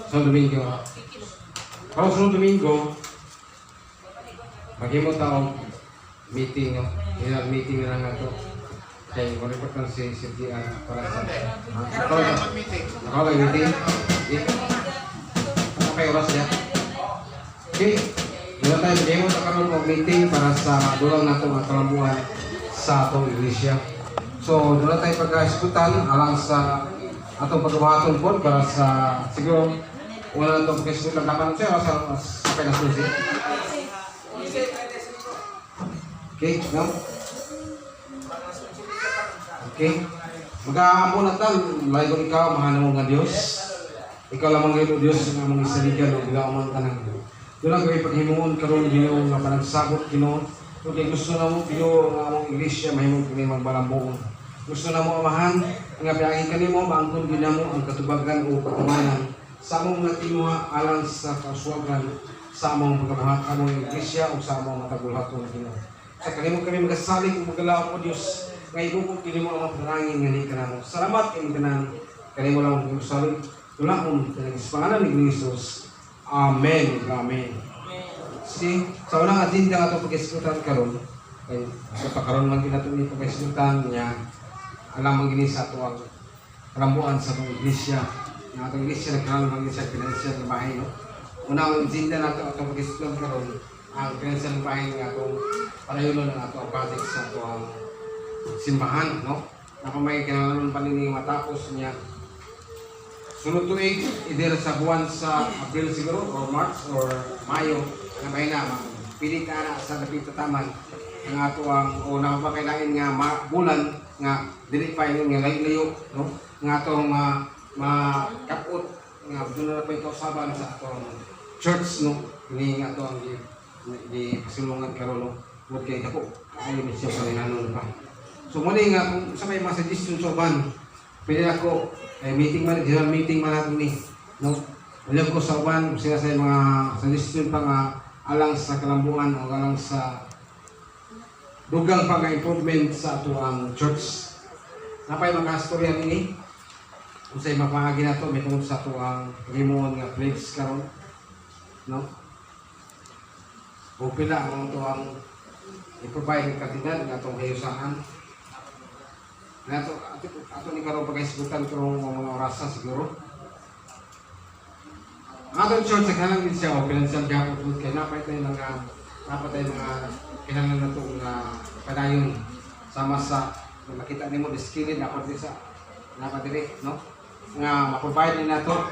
Sa Domingo. Para sa Domingo, maghimo taong meeting, no? Ilang meeting na lang ito. Kaya maripot lang si CDR para sa... Nakawag meeting? Ano kayo oras niya? Okay. Doon tayo maghimo sa karoon ng meeting para sa dulang na itong kalambuhan sa atong iglesia. So, doon tayo pagka-iskutan alang sa atong pagkabahaton po para sa siguro wala na itong pagka-iskutan naman siya sa pinasusi. Okay, no? Okay. Mag-aampo na tal, layo ikaw, mahal mo nga Diyos. Ikaw lamang ngayon o Diyos nga mong isaligan o bilaman ka ng doon lang gawin paghimuon karon Ginoo nga panagsabot Ginoo. Kung gusto na mo Ginoo nga among iglesia mahimong kini magbalambuon. Gusto na mo amahan nga biyahin kanimo maangkon ginamo ang katubagan o katumanan sa among natimuha alang sa kaswagan sa among pagkabuhat among iglesia o sa among matagulhaton Ginoo. Sa kanimo kami magasalig ug magalaw o Dios nga ibubog kanimo ang panangin nga ni kanamo. Salamat kay tanan kanimo lang magasalig. Tulahon sa pangalan ni Jesus. Amen. Amen. See, sa unang agenda nga itong pag-iskutan karon, ay sa pagkaroon man ito ni pag-iskutan niya, alam ang gini sa ito ang kalambuan sa itong iglesia. Yung atong iglesia, nagkaroon man sa financial na bahay, no? Unang agenda na itong pag-iskutan karon, ang financial na bahay nga itong parayulo ng itong project sa itong simbahan, no? Na kung may kinalaman pa nini matapos niya, sunod tuig, either sa buwan sa April siguro, or March, or Mayo, na may na, pilit na sa napito taman, ang ato ang, o nakapakailain nga bulan, nga dinipay nga layo, no? Nga atong makapot, nga doon na pa ito saban sa atong church, no? Hindi nga ito ang di pasilungan karon, no? Huwag kayo ako, ayun siya sa linanon pa. So muli nga, kung sa may mga suggestion sa uban, pwede ako, meeting man, general meeting man natin ni, no? Alam ko sa uban, sila sa mga suggestion pa nga alang sa kalambuan o alang sa dugang pa nga improvement sa ato ang church. Napay mga storya nini, kung sa'yo mapahagi na ito, may tungkol sa ato ang himuon nga pledge karon, no? O pila ang ito ang i-provide ng katindad ng atong kayusahan. Ato ni karon pag-iskutan karong mga orasa siguro. Ang atong church naghanang din siya o financial gap o kaya napay tayo mga kinahanglan na itong padayon sama sa makita nimo the skill dapat din sa napadiri, no? Nga ma-provide din nato